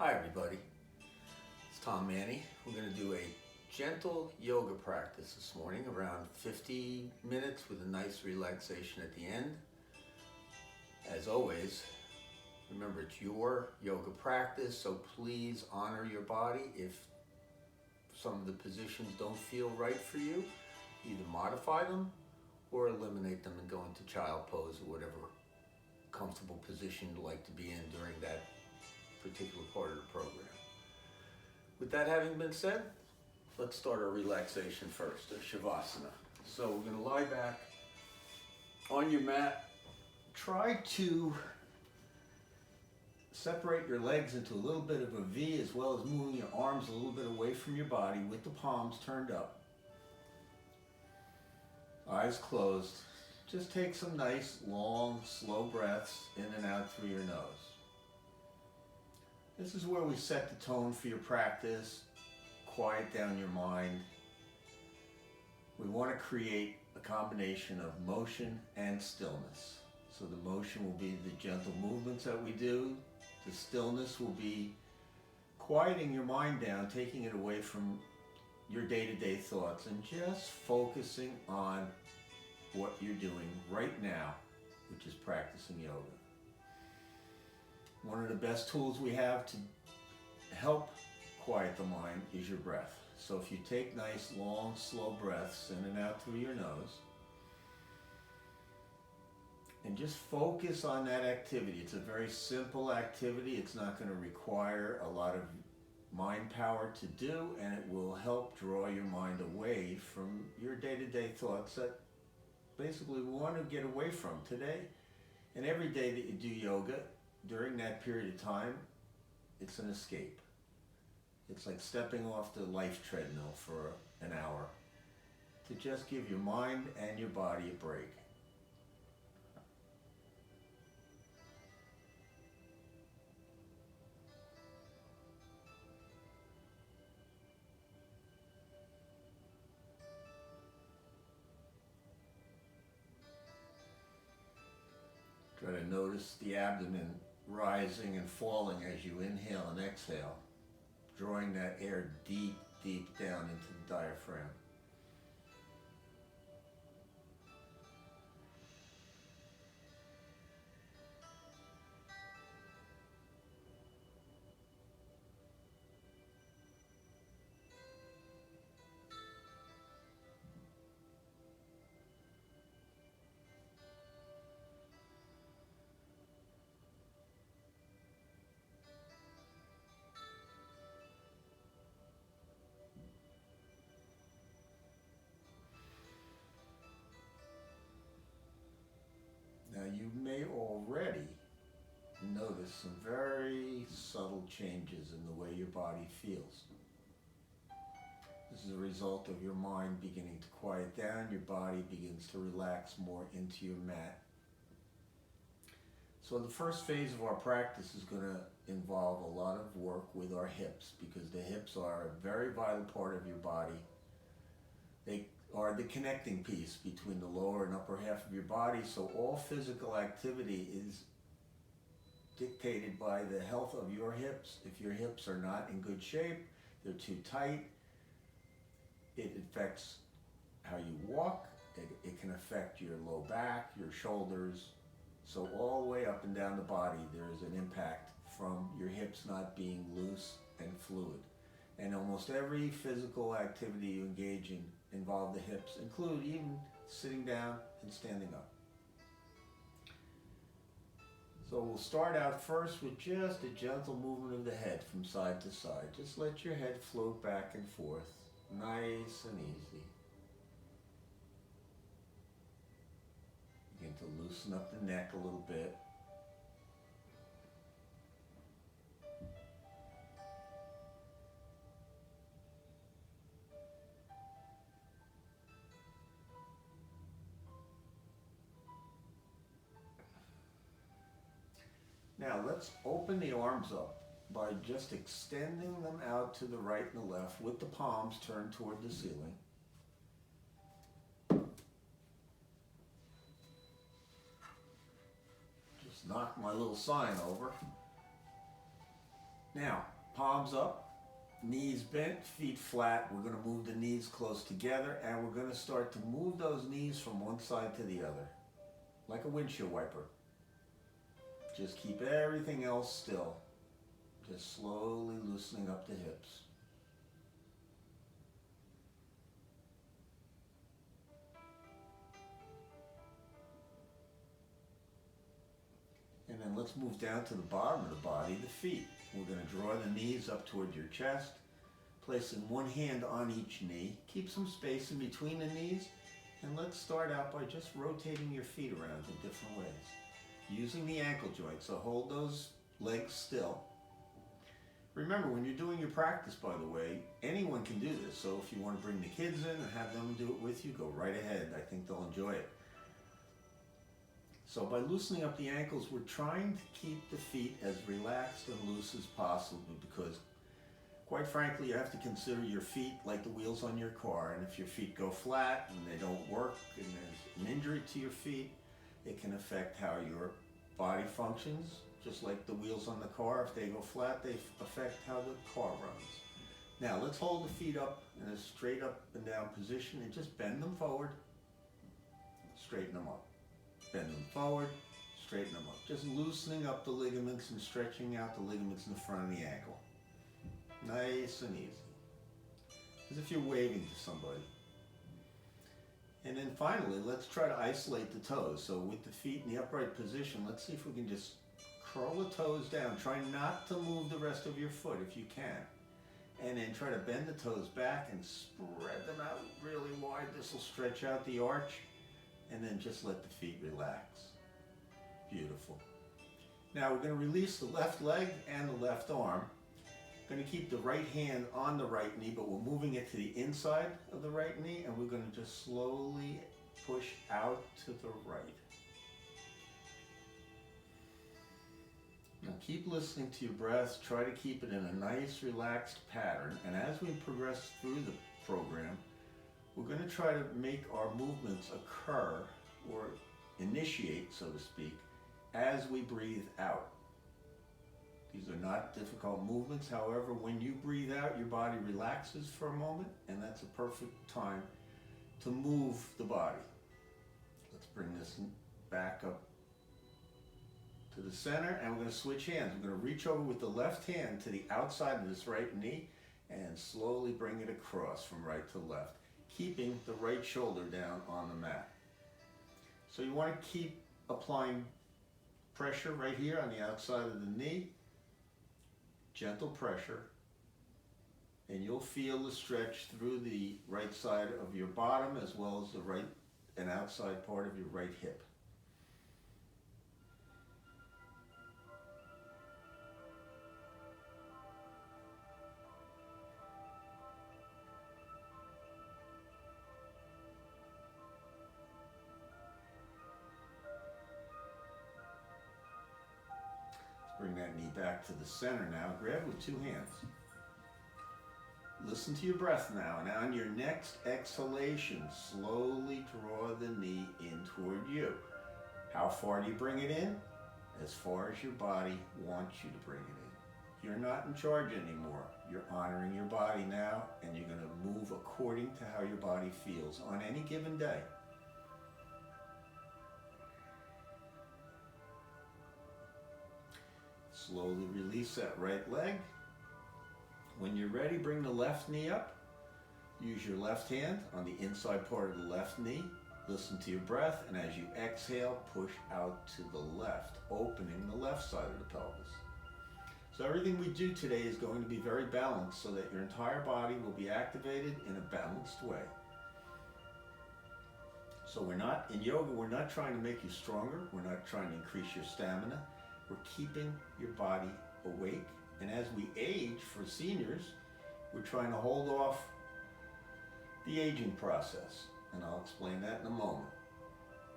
Hi everybody, it's Tom Manny. We're going to do a gentle yoga practice this morning, around 50 minutes with a nice relaxation at the end. As always, remember it's your yoga practice, so please honor your body. If some of the positions don't feel right for you, either modify them or eliminate them and go into child pose or whatever comfortable position you'd like to be in during that particular part of the program. With that having been said, let's start our relaxation first, a Shavasana. So we're going to lie back on your mat. Try to separate your legs into a little bit of a V, as well as moving your arms a little bit away from your body with the palms turned up. Eyes closed. Just take some nice, long, slow breaths in and out through your nose. This is where we set the tone for your practice, quiet down your mind. We want to create a combination of motion and stillness. So the motion will be the gentle movements that we do. The stillness will be quieting your mind down, taking it away from your day-to-day thoughts and just focusing on what you're doing right now, which is practicing yoga. One of the best tools we have to help quiet the mind is your breath. So if you take nice, long, slow breaths in and out through your nose, and just focus on that activity. It's a very simple activity. It's not going to require a lot of mind power to do, and it will help draw your mind away from your day-to-day thoughts that basically we want to get away from today. And every day that you do yoga, during that period of time, it's an escape. It's like stepping off the life treadmill for an hour to just give your mind and your body a break. Try to notice the abdomen rising and falling as you inhale and exhale, drawing that air deep, deep down into the diaphragm. Now you may already notice some very subtle changes in the way your body feels. This is a result of your mind beginning to quiet down, your body begins to relax more into your mat. So the first phase of our practice is going to involve a lot of work with our hips, because the hips are a very vital part of your body. They are the connecting piece between the lower and upper half of your body, so all physical activity is dictated by the health of your hips. If your hips are not in good shape, they're too tight, it affects how you walk, it can affect your low back, your shoulders. So all the way up and down the body, there is an impact from your hips not being loose and fluid. And almost every physical activity you engage in involve the hips, include even sitting down and standing up. So we'll start out first with just a gentle movement of the head from side to side. Just let your head float back and forth, nice and easy. Begin to loosen up the neck a little bit. Now let's open the arms up by just extending them out to the right and the left with the palms turned toward the ceiling. Just knock my little sign over. Now, palms up, knees bent, feet flat. We're going to move the knees close together, and we're going to start to move those knees from one side to the other, like a windshield wiper. Just keep everything else still. Just slowly loosening up the hips. And then let's move down to the bottom of the body, the feet. We're going to draw the knees up toward your chest, placing one hand on each knee. Keep some space in between the knees, and let's start out by just rotating your feet around in different ways, using the ankle joint. So hold those legs still. Remember, when you're doing your practice, by the way, anyone can do this. So if you want to bring the kids in and have them do it with you, go right ahead. I think they'll enjoy it. So by loosening up the ankles, we're trying to keep the feet as relaxed and loose as possible, because quite frankly, you have to consider your feet like the wheels on your car. And if your feet go flat and they don't work and there's an injury to your feet, it can affect how your body functions. Just like the wheels on the car, if they go flat, they affect how the car runs. Now let's hold the feet up in a straight up and down position and just bend them forward, straighten them up. Bend them forward, straighten them up. Just loosening up the ligaments and stretching out the ligaments in the front of the ankle. Nice and easy. As if you're waving to somebody. And then finally, let's try to isolate the toes. So with the feet in the upright position, let's see if we can just curl the toes down. Try not to move the rest of your foot if you can. And then try to bend the toes back and spread them out really wide. This will stretch out the arch. And then just let the feet relax. Beautiful. Now we're going to release the left leg and the left arm. Going to keep the right hand on the right knee, but we're moving it to the inside of the right knee, and we're going to just slowly push out to the right. Now keep listening to your breath. Try to keep it in a nice, relaxed pattern. And as we progress through the program, we're going to try to make our movements occur, or initiate, so to speak, as we breathe out. These are not difficult movements. However, when you breathe out, your body relaxes for a moment, and that's a perfect time to move the body. Let's bring this back up to the center, and we're going to switch hands. We're going to reach over with the left hand to the outside of this right knee and slowly bring it across from right to left, keeping the right shoulder down on the mat. So you want to keep applying pressure right here on the outside of the knee, gentle pressure, and you'll feel the stretch through the right side of your bottom as well as the right and outside part of your right hip. Bring that knee back to the center now. Grab with two hands. Listen to your breath now. And on your next exhalation, slowly draw the knee in toward you. How far do you bring it in? As far as your body wants you to bring it in. You're not in charge anymore. You're honoring your body now, and you're going to move according to how your body feels on any given day. Slowly release that right leg. When you're ready, bring the left knee up. Use your left hand on the inside part of the left knee. Listen to your breath, and as you exhale, push out to the left, opening the left side of the pelvis. So everything we do today is going to be very balanced so that your entire body will be activated in a balanced way. So in yoga, we're not trying to make you stronger. We're not trying to increase your stamina. We're keeping your body awake. And as we age, for seniors, we're trying to hold off the aging process. And I'll explain that in a moment.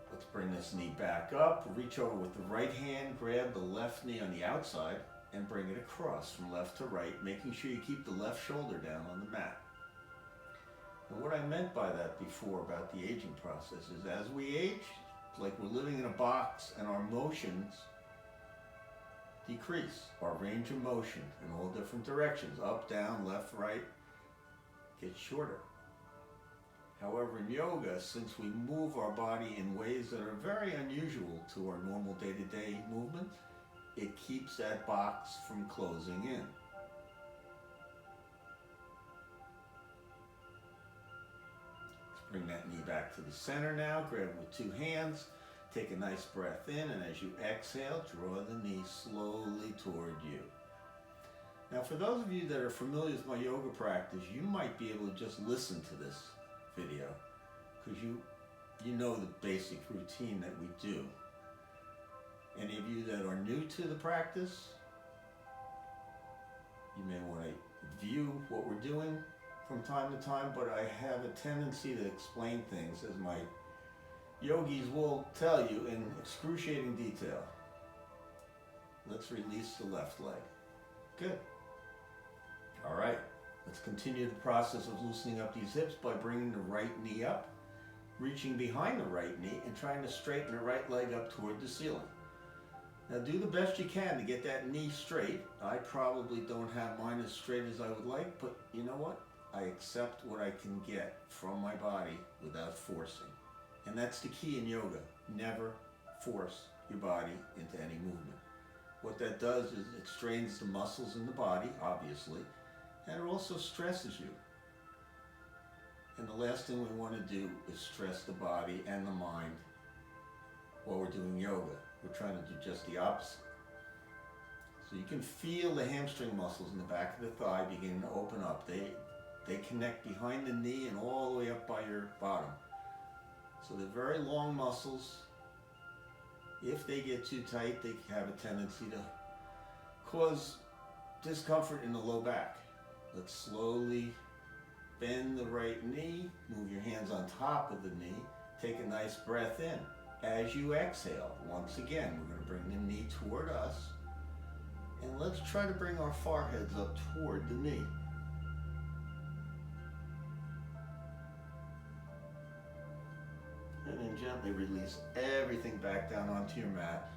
Let's bring this knee back up. Reach over with the right hand, grab the left knee on the outside, and bring it across from left to right, making sure you keep the left shoulder down on the mat. And what I meant by that before about the aging process is as we age, it's like we're living in a box, and our motions decrease. Our range of motion in all different directions, up, down, left, right, gets shorter. However, in yoga, since we move our body in ways that are very unusual to our normal day-to-day movement, it keeps that box from closing in. Let's bring that knee back to the center now. Grab it with two hands. Take a nice breath in, and as you exhale, draw the knee slowly toward you. Now, for those of you that are familiar with my yoga practice, you might be able to just listen to this video because you know the basic routine that we do. Any of you that are new to the practice, you may want to view what we're doing from time to time, but I have a tendency to explain things, as my yogis will tell you, in excruciating detail. Let's release the left leg. Good. All right. Let's continue the process of loosening up these hips by bringing the right knee up, reaching behind the right knee, and trying to straighten the right leg up toward the ceiling. Now do the best you can to get that knee straight. I probably don't have mine as straight as I would like, but you know what? I accept what I can get from my body without forcing. And that's the key in yoga. Never force your body into any movement. What that does is it strains the muscles in the body, obviously, and it also stresses you. And the last thing we want to do is stress the body and the mind while we're doing yoga. We're trying to do just the opposite. So you can feel the hamstring muscles in the back of the thigh beginning to open up. They connect behind the knee and all the way up by your bottom. So they're very long muscles. If they get too tight, they have a tendency to cause discomfort in the low back. Let's slowly bend the right knee, move your hands on top of the knee, take a nice breath in. As you exhale, once again, we're going to bring the knee toward us, and let's try to bring our foreheads up toward the knee. And then gently release everything back down onto your mat.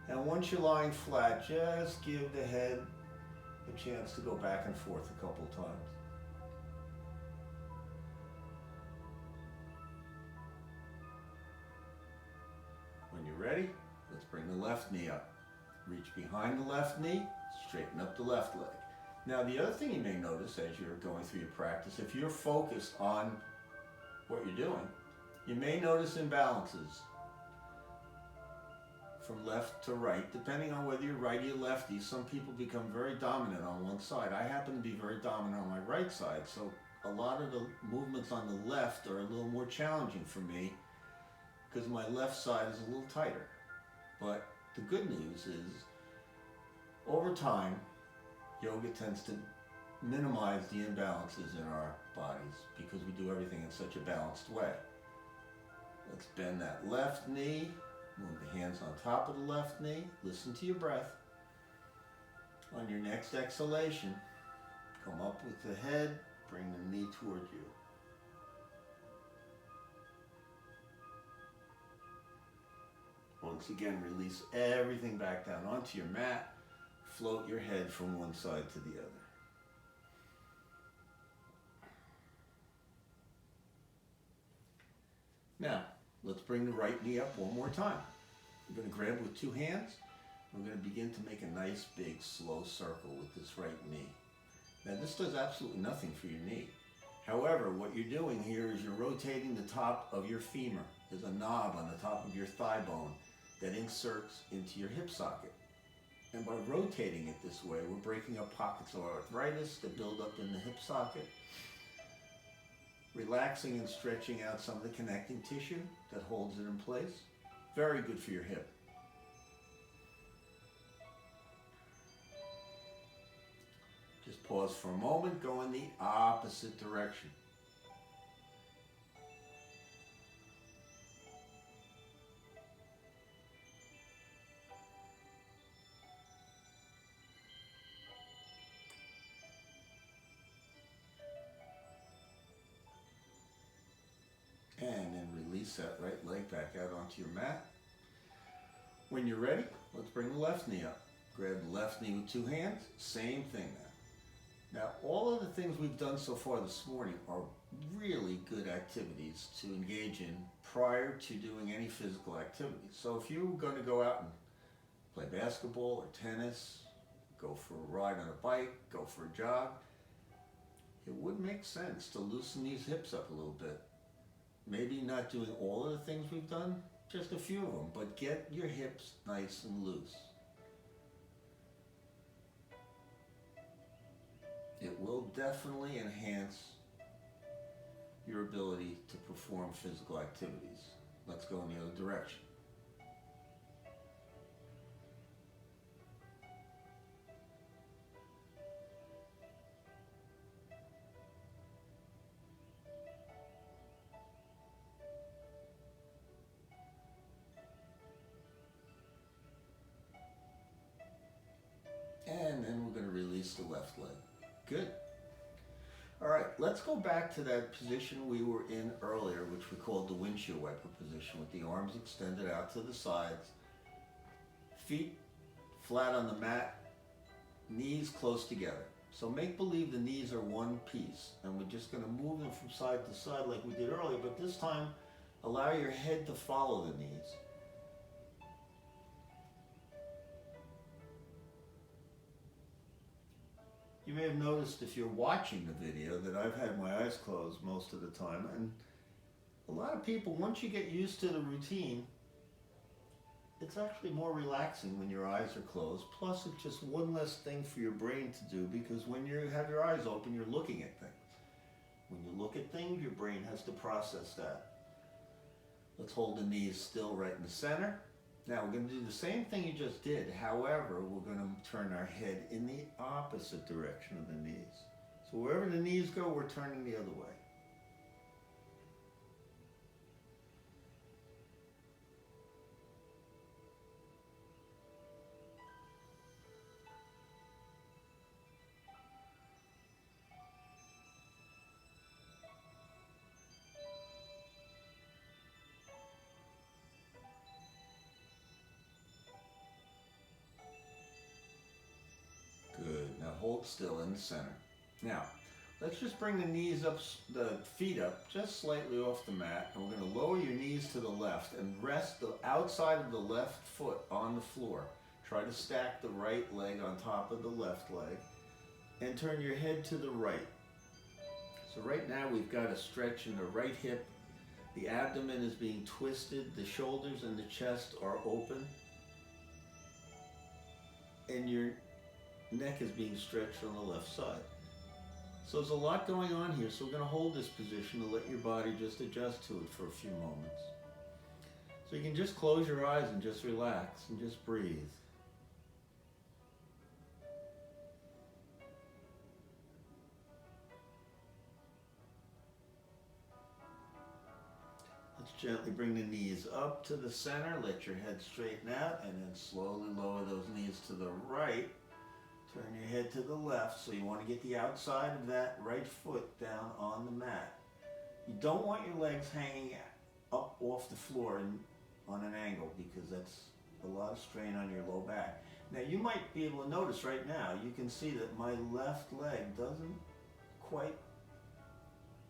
And once you're lying flat, just give the head a chance to go back and forth a couple times. When you're ready, let's bring the left knee up. Reach behind the left knee, straighten up the left leg. Now the other thing you may notice as you're going through your practice, if you're focused on what you're doing, you may notice imbalances from left to right, depending on whether you're righty or lefty. Some people become very dominant on one side. I happen to be very dominant on my right side, so a lot of the movements on the left are a little more challenging for me because my left side is a little tighter. But the good news is, over time, yoga tends to minimize the imbalances in our bodies because we do everything in such a balanced way. Let's bend that left knee, move the hands on top of the left knee, listen to your breath. On your next exhalation, come up with the head, bring the knee toward you. Once again, release everything back down onto your mat. Float your head from one side to the other. Now, let's bring the right knee up one more time. We're going to grab with two hands. We're going to begin to make a nice, big, slow circle with this right knee. Now, this does absolutely nothing for your knee. However, what you're doing here is you're rotating the top of your femur. There's a knob on the top of your thigh bone that inserts into your hip socket. And by rotating it this way, we're breaking up pockets of arthritis that build up in the hip socket, relaxing and stretching out some of the connecting tissue that holds it in place. Very good for your hip. Just pause for a moment, go in the opposite direction. And then release that right leg back out onto your mat. When you're ready, let's bring the left knee up. Grab the left knee with two hands, same thing now. Now, all of the things we've done so far this morning are really good activities to engage in prior to doing any physical activity. So if you're going to go out and play basketball or tennis, go for a ride on a bike, go for a jog, it would make sense to loosen these hips up a little bit. Maybe not doing all of the things we've done, just a few of them, but get your hips nice and loose. It will definitely enhance your ability to perform physical activities. Let's go in the other direction. And then we're going to release the left leg. Good. All right, let's go back to that position we were in earlier, which we called the windshield wiper position, with the arms extended out to the sides, feet flat on the mat, knees close together. So make believe the knees are one piece, and we're just going to move them from side to side like we did earlier, but this time allow your head to follow the knees. You may have noticed if you're watching the video that I've had my eyes closed most of the time, and a lot of people, once you get used to the routine, it's actually more relaxing when your eyes are closed. Plus, it's just one less thing for your brain to do, because when you have your eyes open, you're looking at things. When you look at things, your brain has to process that. Let's hold the knees still right in the center. Now we're going to do the same thing you just did. However, we're going to turn our head in the opposite direction of the knees. So wherever the knees go, we're turning the other way. Good. Now hold still in the center. Now, let's just bring the knees up, the feet up just slightly off the mat, and we're going to lower your knees to the left and rest the outside of the left foot on the floor. Try to stack the right leg on top of the left leg and turn your head to the right. So right now we've got a stretch in the right hip. The abdomen is being twisted, the shoulders and the chest are open, and your neck is being stretched on the left side. So there's a lot going on here, so we're going to hold this position to let your body just adjust to it for a few moments. So you can just close your eyes and just relax and just breathe. Let's gently bring the knees up to the center, let your head straighten out, and then slowly lower those knees to the right. Turn your head to the left, so you want to get the outside of that right foot down on the mat. You don't want your legs hanging up off the floor and on an angle, because that's a lot of strain on your low back. Now you might be able to notice right now, you can see that my left leg doesn't quite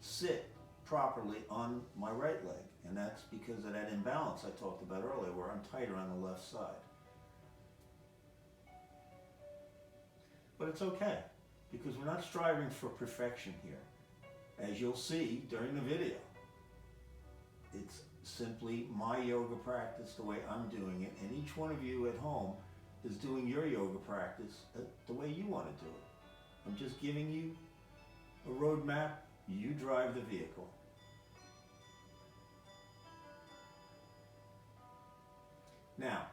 sit properly on my right leg, and that's because of that imbalance I talked about earlier, where I'm tighter on the left side. But it's okay, because we're not striving for perfection here. As you'll see during the video, it's simply my yoga practice the way I'm doing it, and each one of you at home is doing your yoga practice the way you want to do it. I'm just giving you a roadmap, you drive the vehicle. Now,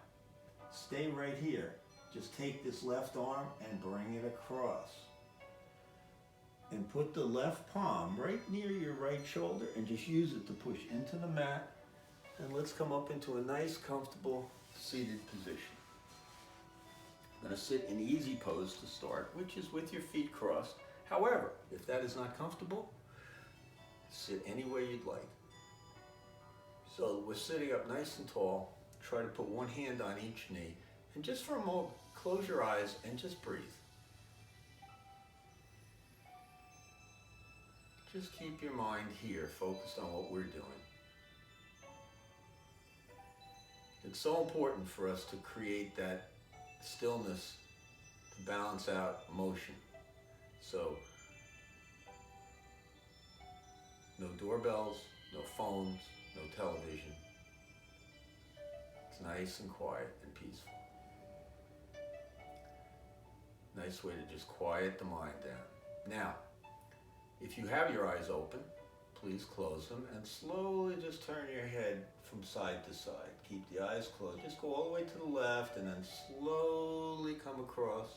stay right here. Just take this left arm and bring it across. And put the left palm right near your right shoulder and just use it to push into the mat. And let's come up into a nice, comfortable, seated position. I'm going to sit in easy pose to start, which is with your feet crossed. However, if that is not comfortable, sit any way you'd like. So we're sitting up nice and tall. Try to put one hand on each knee. And just for a moment, close your eyes and just breathe. Just keep your mind here, focused on what we're doing. It's so important for us to create that stillness to balance out motion. So, no doorbells, no phones, no television. It's nice and quiet and peaceful. Nice way to just quiet the mind down. Now, if you have your eyes open, please close them and slowly just turn your head from side to side. Keep the eyes closed. Just go all the way to the left and then slowly come across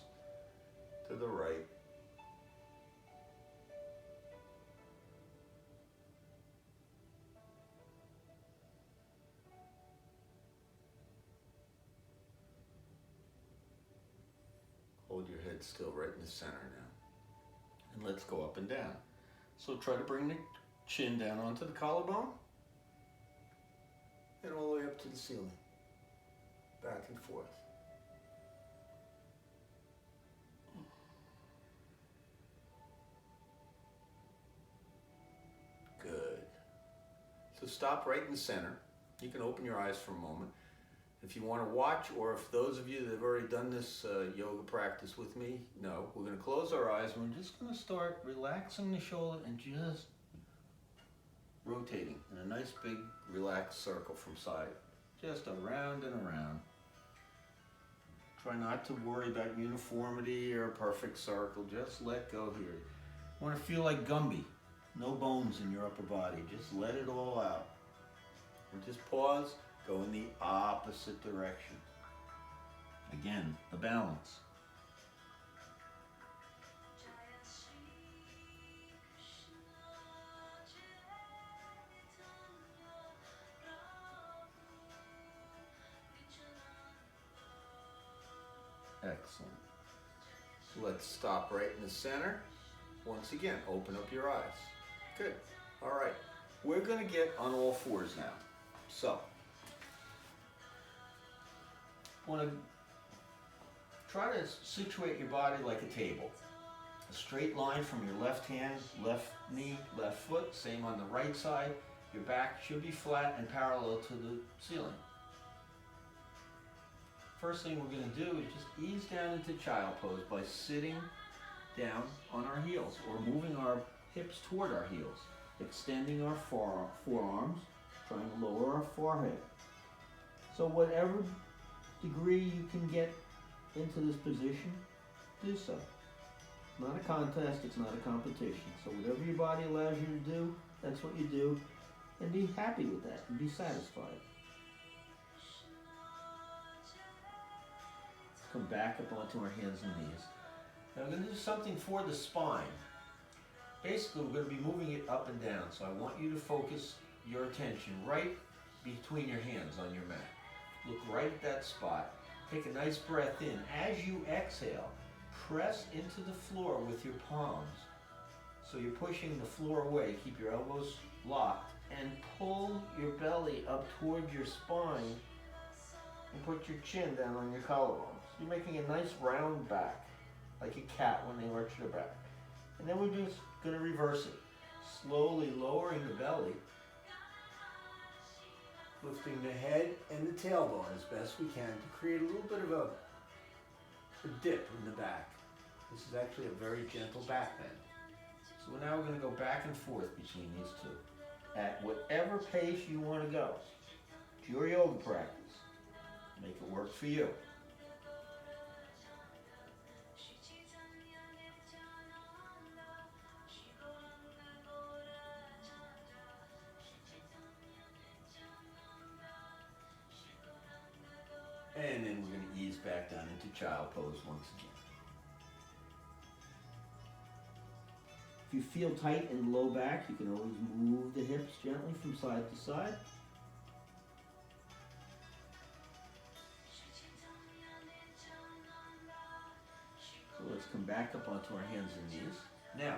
to the right. Hold your head still right in the center now. And let's go up and down. So try to bring the chin down onto the collarbone and all the way up to the ceiling. Back and forth. Good. So stop right in the center. You can open your eyes for a moment. If you want to watch, or if those of you that have already done this yoga practice with me, no, we're going to close our eyes and we're just going to start relaxing the shoulder and just rotating in a nice big relaxed circle from side, just around and around. Try not to worry about uniformity or a perfect circle, just let go here. You want to feel like Gumby, no bones in your upper body, just let it all out. And just pause. Go in the opposite direction. Again, the balance. Excellent. So let's stop right in the center. Once again, open up your eyes. Good. All right. We're going to get on all fours now. So, want to try to situate your body like a table. A straight line from your left hand, left knee, left foot. Same on the right side. Your back should be flat and parallel to the ceiling. First thing we're going to do is just ease down into child pose by sitting down on our heels or moving our hips toward our heels. Extending our forearms, trying to lower our forehead. So whatever degree you can get into this position, do so. It's not a contest, it's not a competition. So whatever your body allows you to do, that's what you do, and be happy with that and be satisfied. Come back up onto our hands and knees. Now we're going to do something for the spine. Basically, we're going to be moving it up and down, so I want you to focus your attention right between your hands on your mat. Look right at that spot. Take a nice breath in. As you exhale, press into the floor with your palms. So you're pushing the floor away. Keep your elbows locked and pull your belly up towards your spine and put your chin down on your collarbone. So you're making a nice round back, like a cat when they arch their back. And then we're just going to reverse it. Slowly lowering the belly, lifting the head and the tailbone as best we can to create a little bit of a dip in the back. This is actually a very gentle back bend. So now we're going to go back and forth between these two at whatever pace you want to go. It's your yoga practice. Make it work for you. And then we're going to ease back down into child pose once again. If you feel tight in the low back, you can always move the hips gently from side to side. So let's come back up onto our hands and knees. Now,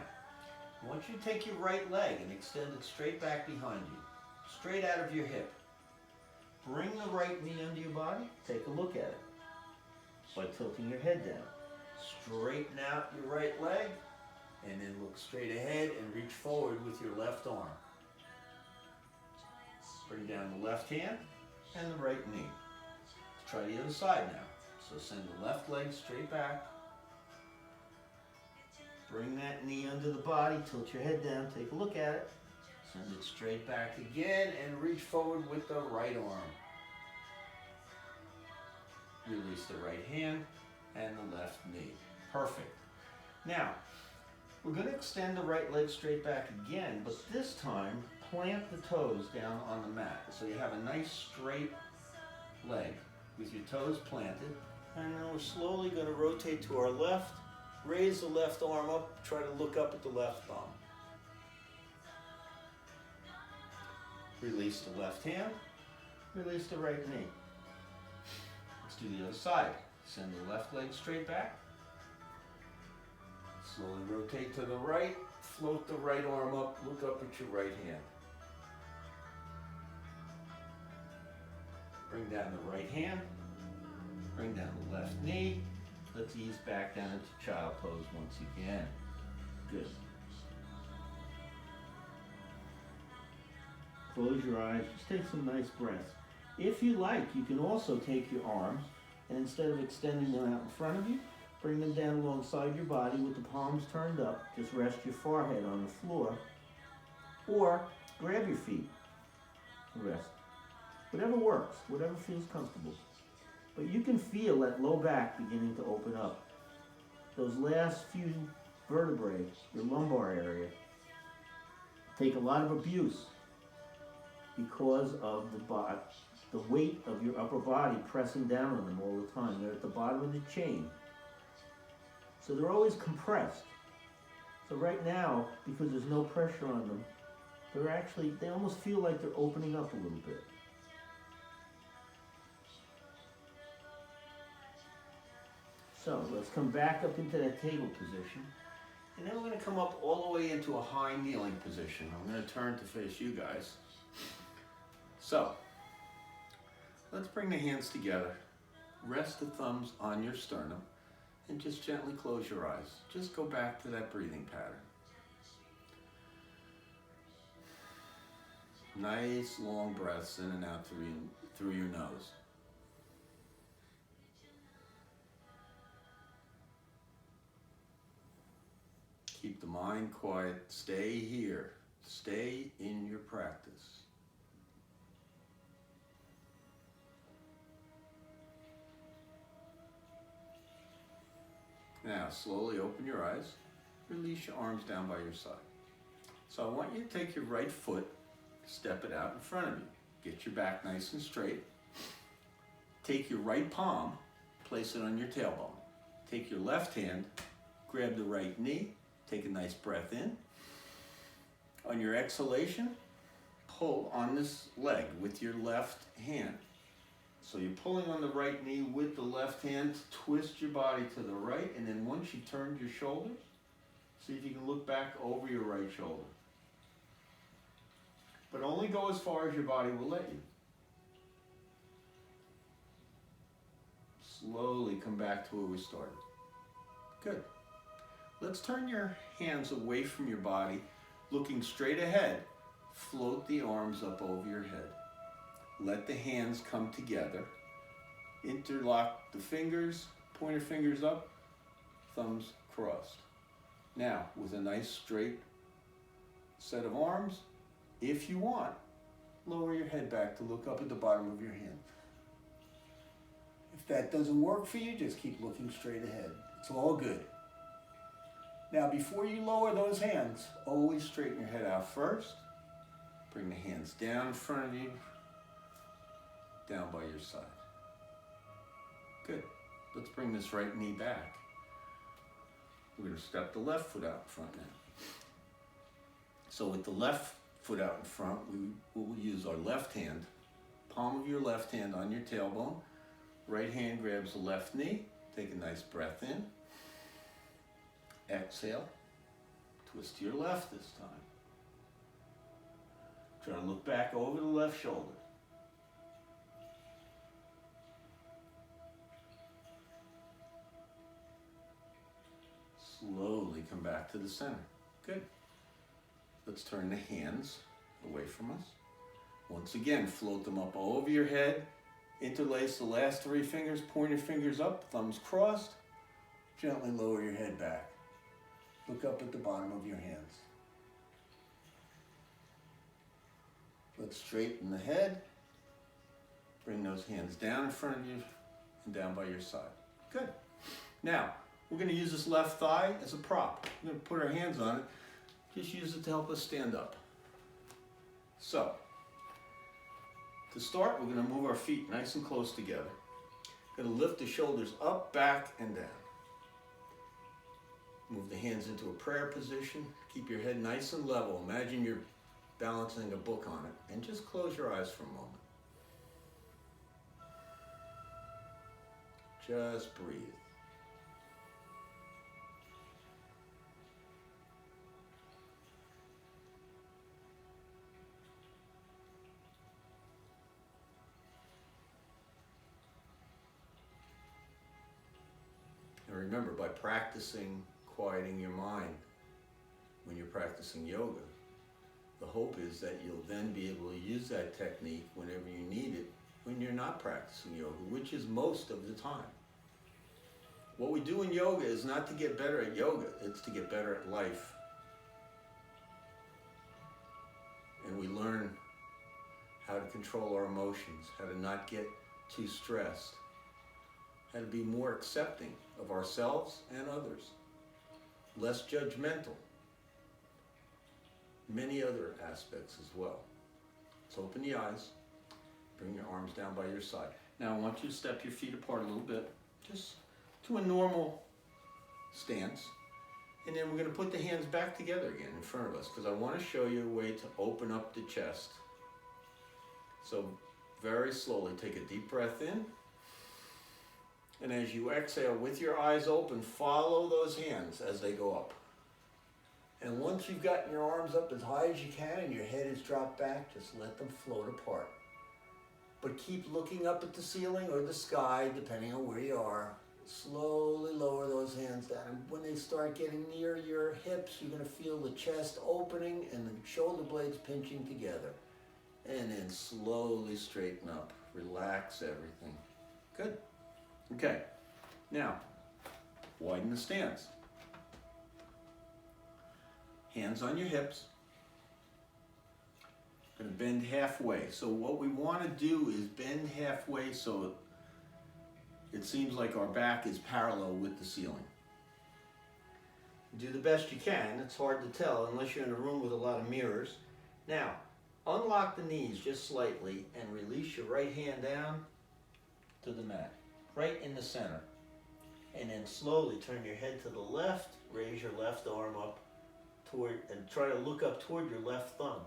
I want you to take your right leg and extend it straight back behind you, straight out of your hip. Bring the right knee under your body. Take a look at it. by tilting your head down. Straighten out your right leg and then look straight ahead and reach forward with your left arm. Bring down the left hand and the right knee. Let's try the other side now. So send the left leg straight back. Bring that knee under the body, tilt your head down, take a look at it. Send it straight back again and reach forward with the right arm. Release the right hand and the left knee. Perfect. Now, we're going to extend the right leg straight back again, but this time plant the toes down on the mat. So you have a nice straight leg with your toes planted. And then we're slowly going to rotate to our left, raise the left arm up, try to look up at the left thumb. Release the left hand, release the right knee. Let's do the other side. Send the left leg straight back. Slowly rotate to the right, float the right arm up, look up at your right hand. Bring down the right hand, bring down the left knee. Let's ease back down into child pose once again. Good. Close your eyes, just take some nice breaths. If you like, you can also take your arms and instead of extending them out in front of you, bring them down alongside your body with the palms turned up. Just rest your forehead on the floor or grab your feet and rest. Whatever works, whatever feels comfortable. But you can feel that low back beginning to open up. Those last few vertebrae, your lumbar area, take a lot of abuse because of the weight of your upper body pressing down on them all the time. They're at the bottom of the chain. So they're always compressed. So right now, because there's no pressure on them, they almost feel like they're opening up a little bit. So let's come back up into that table position. And then we're going to come up all the way into a high kneeling position. I'm going to turn to face you guys. So, let's bring the hands together. Rest the thumbs on your sternum and just gently close your eyes. Just go back to that breathing pattern. Nice long breaths in and out through your nose. Keep the mind quiet. Stay here. Stay in your practice. Now, slowly open your eyes. Release your arms down by your side. So I want you to take your right foot, step it out in front of you. Get your back nice and straight. Take your right palm, place it on your tailbone. Take your left hand, grab the right knee, take a nice breath in. On your exhalation, pull on this leg with your left hand. So you're pulling on the right knee with the left hand, twist your body to the right, and then once you turn your shoulders, see if you can look back over your right shoulder. But only go as far as your body will let you. Slowly come back to where we started. Good. Let's turn your hands away from your body, looking straight ahead. Float the arms up over your head. Let the hands come together. Interlock the fingers, pointer fingers up, thumbs crossed. Now, with a nice straight set of arms, if you want, lower your head back to look up at the bottom of your hand. If that doesn't work for you, just keep looking straight ahead. It's all good. Now, before you lower those hands, always straighten your head out first. Bring the hands down in front of you, down by your side. Good. Let's bring this right knee back. We're going to step the left foot out in front now. So with the left foot out in front, we will use our left hand, palm of your left hand on your tailbone. Right hand grabs the left knee. Take a nice breath in. Exhale. Twist to your left this time. Try to look back over the left shoulder. slowly come back to the center. Good. Let's turn the hands away from us. Once again, float them up over your head. Interlace the last 3 fingers, pointer fingers up, thumbs crossed. Gently lower your head back. Look up at the bottom of your hands. Let's straighten the head. Bring those hands down in front of you and down by your side. Good. Now, we're going to use this left thigh as a prop. We're going to put our hands on it. Just use it to help us stand up. So, to start, we're going to move our feet nice and close together. Going to lift the shoulders up, back, and down. Move the hands into a prayer position. Keep your head nice and level. Imagine you're balancing a book on it. And just close your eyes for a moment. Just breathe. And remember, by practicing quieting your mind when you're practicing yoga, the hope is that you'll then be able to use that technique whenever you need it when you're not practicing yoga, which is most of the time. What we do in yoga is not to get better at yoga, it's to get better at life. And we learn how to control our emotions, how to not get too stressed, how to be more accepting of ourselves and others, less judgmental, many other aspects as well. So open the eyes, bring your arms down by your side. Now I want you to step your feet apart a little bit, just to a normal stance. And then we're going to put the hands back together again in front of us because I want to show you a way to open up the chest. So very slowly take a deep breath in. And as you exhale with your eyes open, follow those hands as they go up. And once you've gotten your arms up as high as you can and your head is dropped back, just let them float apart. But keep looking up at the ceiling or the sky, depending on where you are. Slowly lower those hands down. And when they start getting near your hips, you're going to feel the chest opening and the shoulder blades pinching together. And then slowly straighten up. Relax everything. Good. Okay. Now, widen the stance. Hands on your hips. Going to bend halfway. So what we want to do is bend halfway so it seems like our back is parallel with the ceiling. Do the best you can. It's hard to tell unless you're in a room with a lot of mirrors. Now, unlock the knees just slightly and release your right hand down to the mat, right in the center. And then slowly turn your head to the left, raise your left arm up toward, and try to look up toward your left thumb.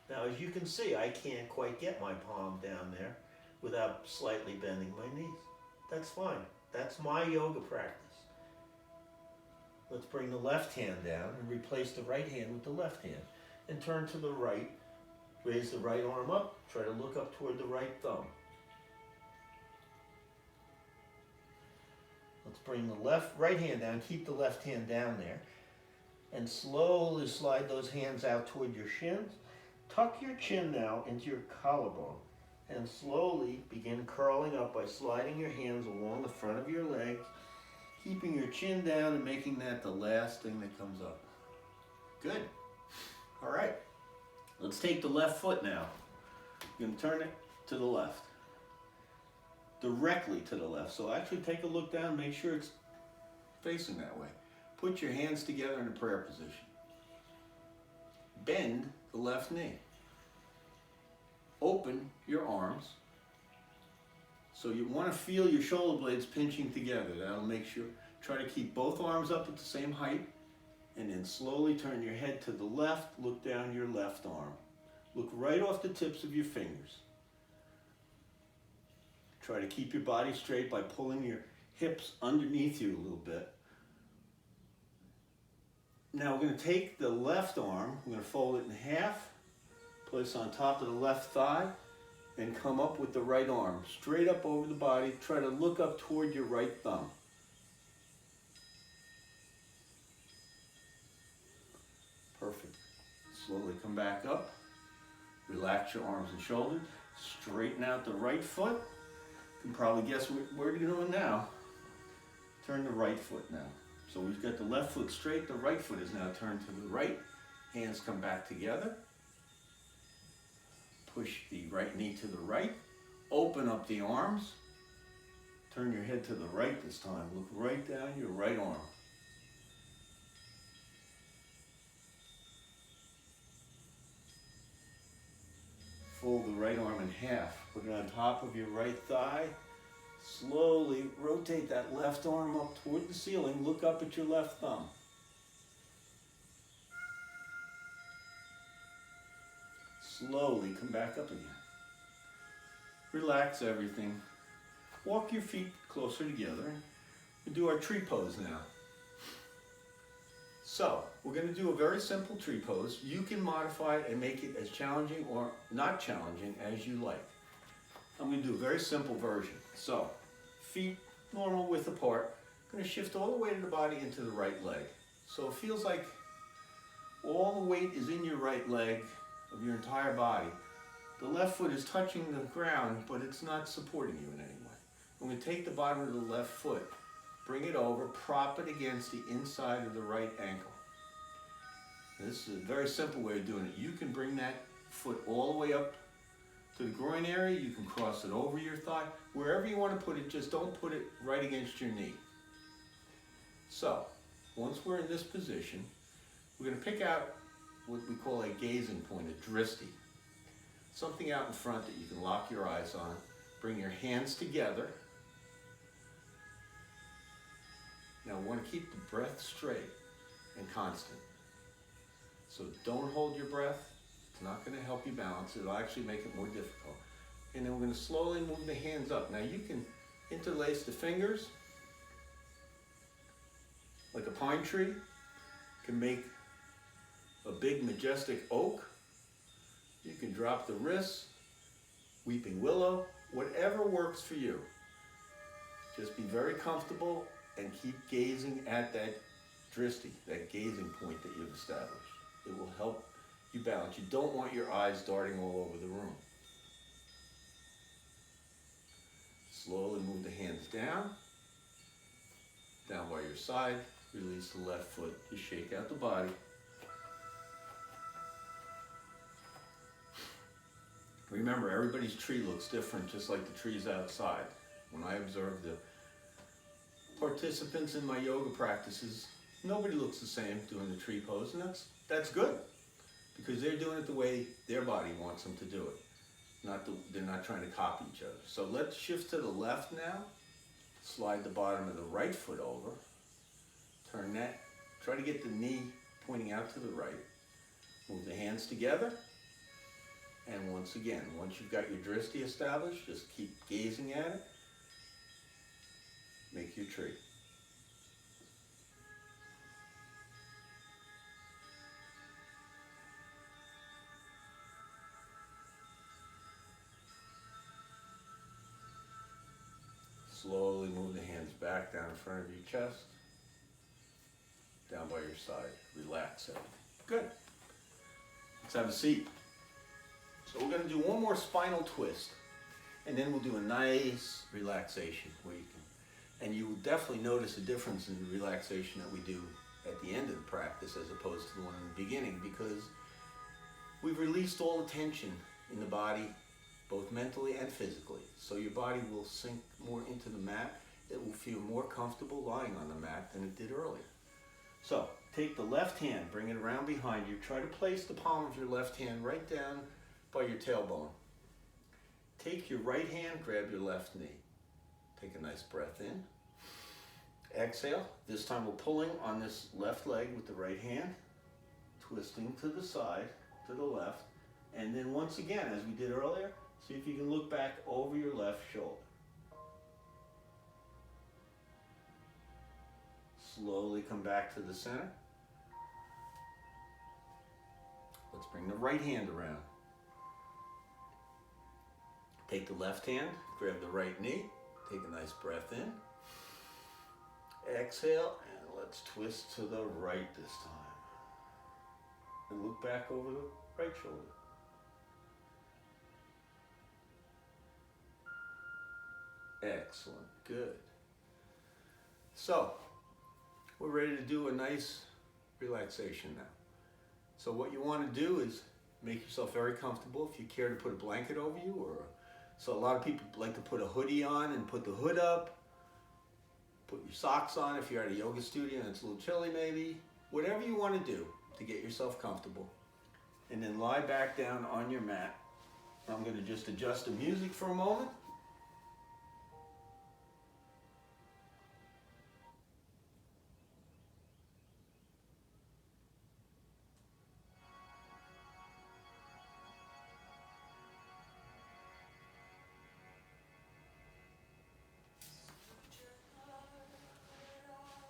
Now, as you can see, I can't quite get my palm down there without slightly bending my knees. That's fine. That's my yoga practice. Let's bring the left hand down and replace the right hand with the left hand. And turn to the right. Raise the right arm up. Try to look up toward the right thumb. Let's bring the right hand down. Keep the left hand down there. And slowly slide those hands out toward your shins. Tuck your chin now into your collarbone. And slowly begin curling up by sliding your hands along the front of your legs, keeping your chin down and making that the last thing that comes up. Good. All right. Let's take the left foot now. You're going to turn it to the left. Directly to the left. So actually take a look down, make sure it's facing that way. Put your hands together in a prayer position. Bend the left knee. Open your arms. So you want to feel your shoulder blades pinching together. That'll make sure. Try to keep both arms up at the same height. And then slowly turn your head to the left. Look down your left arm. Look right off the tips of your fingers. Try to keep your body straight by pulling your hips underneath you a little bit. Now we're going to take the left arm, we're going to fold it in half, place on top of the left thigh, and come up with the right arm. Straight up over the body, try to look up toward your right thumb. Slowly come back up. Relax your arms and shoulders. Straighten out the right foot. You can probably guess what we're doing now. Turn the right foot now. So we've got the left foot straight, the right foot is now turned to the right. Hands come back together. Push the right knee to the right. Open up the arms. Turn your head to the right this time. Look right down your right arm. Fold the right arm in half. Put it on top of your right thigh. Slowly rotate that left arm up toward the ceiling. Look up at your left thumb. Slowly come back up again. Relax everything. Walk your feet closer together. We do our tree pose now. So, we're going to do a very simple tree pose. You can modify it and make it as challenging or not challenging as you like. I'm going to do a very simple version. So, feet normal width apart. I'm going to shift all the weight of the body into the right leg. So it feels like all the weight is in your right leg of your entire body. The left foot is touching the ground, but it's not supporting you in any way. I'm going to take the bottom of the left foot, bring it over, prop it against the inside of the right ankle. This is a very simple way of doing it. You can bring that foot all the way up to the groin area. You can cross it over your thigh. Wherever you want to put it, just don't put it right against your knee. So, once we're in this position, we're going to pick out what we call a gazing point, a drishti. Something out in front that you can lock your eyes on. Bring your hands together. Now, we want to keep the breath straight and constant. So don't hold your breath. It's not going to help you balance. It'll actually make it more difficult. And then we're going to slowly move the hands up. Now you can interlace the fingers like a pine tree. You can make a big majestic oak. You can drop the wrists, weeping willow, whatever works for you. Just be very comfortable and keep gazing at that drishti, that gazing point that you've established. It will help you balance. You don't want your eyes darting all over the room. Slowly move the hands down by your side. Release the left foot. Just shake out the body. Remember, everybody's tree looks different, just like the trees outside. When I observe the participants in my yoga practices, nobody looks the same doing the tree pose, and that's good, because they're doing it the way their body wants them to do it. They're not trying to copy each other. So let's shift to the left now. Slide the bottom of the right foot over. Turn that. Try to get the knee pointing out to the right. Move the hands together. And once again, once you've got your drishti established, just keep gazing at it. Make your tree. Slowly move the hands back down in front of your chest, down by your side. Relax it. Good. Let's have a seat. So we're going to do one more spinal twist, and then we'll do a nice relaxation where you can, and you will definitely notice a difference in the relaxation that we do at the end of the practice as opposed to the one in the beginning, because we've released all the tension in the body, both mentally and physically. So your body will sink more into the mat. It will feel more comfortable lying on the mat than it did earlier. So take the left hand, bring it around behind you. Try to place the palm of your left hand right down by your tailbone. Take your right hand, grab your left knee. Take a nice breath in. Exhale. This time we're pulling on this left leg with the right hand, twisting to the side, to the left. And then once again, as we did earlier, see if you can look back over your left shoulder. Slowly come back to the center. Let's bring the right hand around. Take the left hand, grab the right knee, take a nice breath in. Exhale, and let's twist to the right this time. And look back over the right shoulder. Excellent, good. So, we're ready to do a nice relaxation now. So what you want to do is make yourself very comfortable. If you care to put a blanket over you, or so a lot of people like to put a hoodie on and put the hood up. Put your socks on if you're at a yoga studio and it's a little chilly maybe. Whatever you want to do to get yourself comfortable. And then lie back down on your mat. I'm going to just adjust the music for a moment.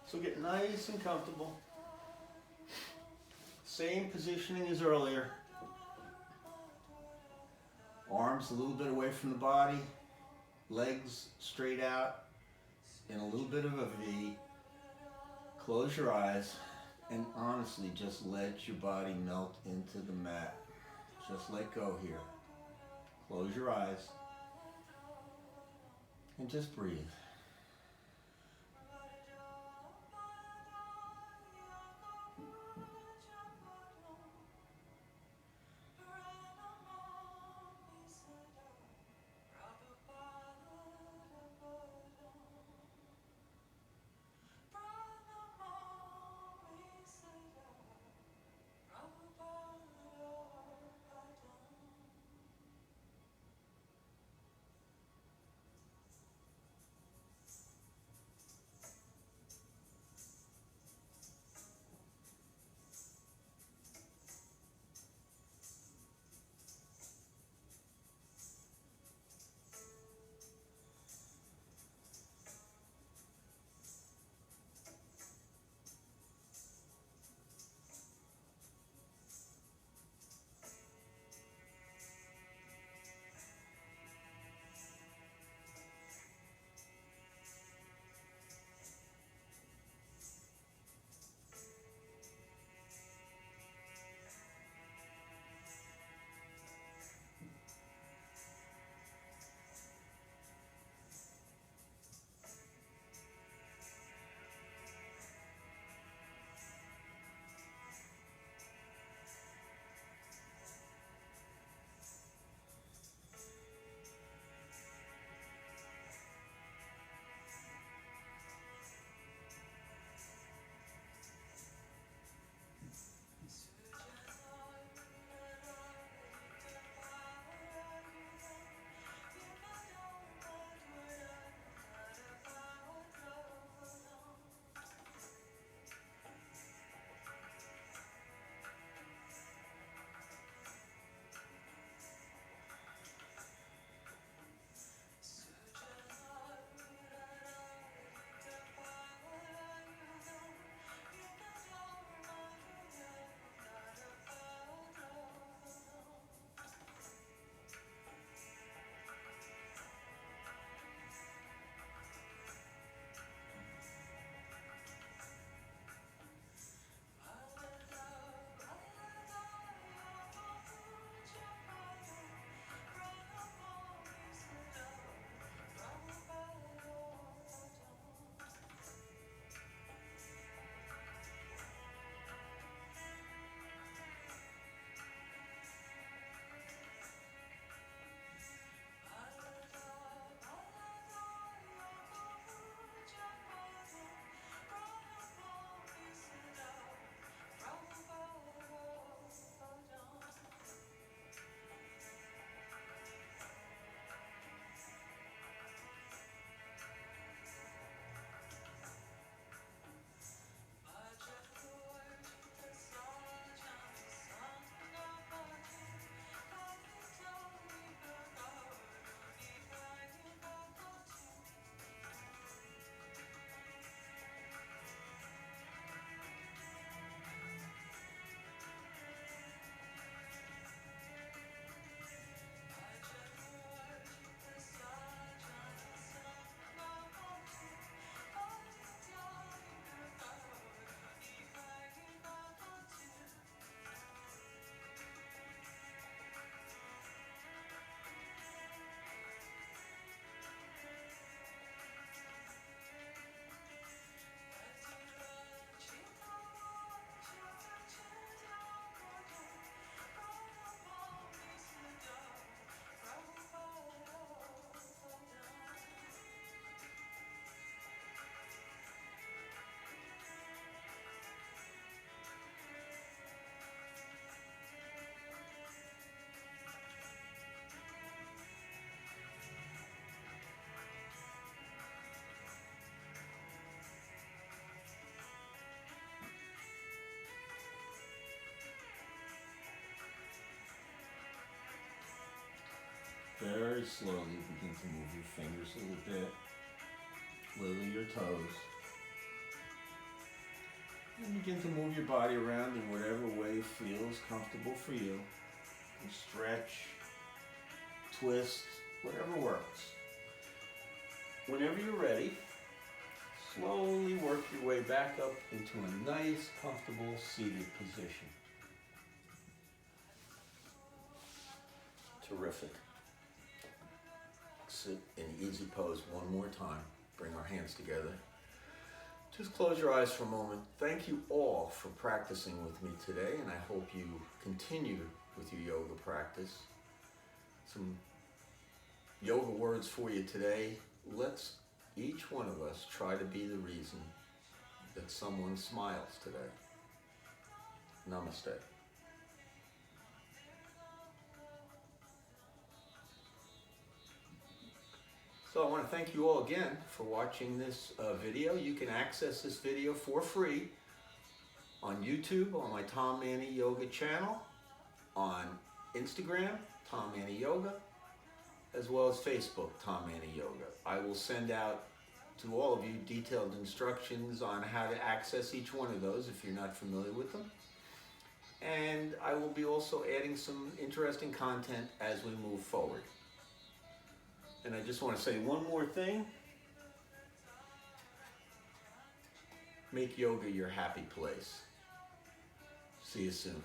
So get nice and comfortable. Same positioning as earlier. Arms a little bit away from the body. Legs straight out in a little bit of a V. Close your eyes and honestly just let your body melt into the mat. Just let go here. Close your eyes and just breathe. very slowly begin to move your fingers a little bit, wiggle your toes, and begin to move your body around in whatever way feels comfortable for you. And stretch, twist, whatever works. Whenever you're ready, slowly work your way back up into a nice, comfortable seated position. Terrific. Sit in easy pose one more time. Bring our hands together. Just close your eyes for a moment. Thank you all for practicing with me today, and I hope you continue with your yoga practice. Some yoga words for you today. Let's each one of us try to be the reason that someone smiles today. Namaste. So I want to thank you all again for watching this video. You can access this video for free on YouTube, on my Tom Manny Yoga channel, on Instagram, Tom Manny Yoga, as well as Facebook, Tom Manny Yoga. I will send out to all of you detailed instructions on how to access each one of those if you're not familiar with them. And I will be also adding some interesting content as we move forward. And I just want to say one more thing. Make yoga your happy place. See you soon.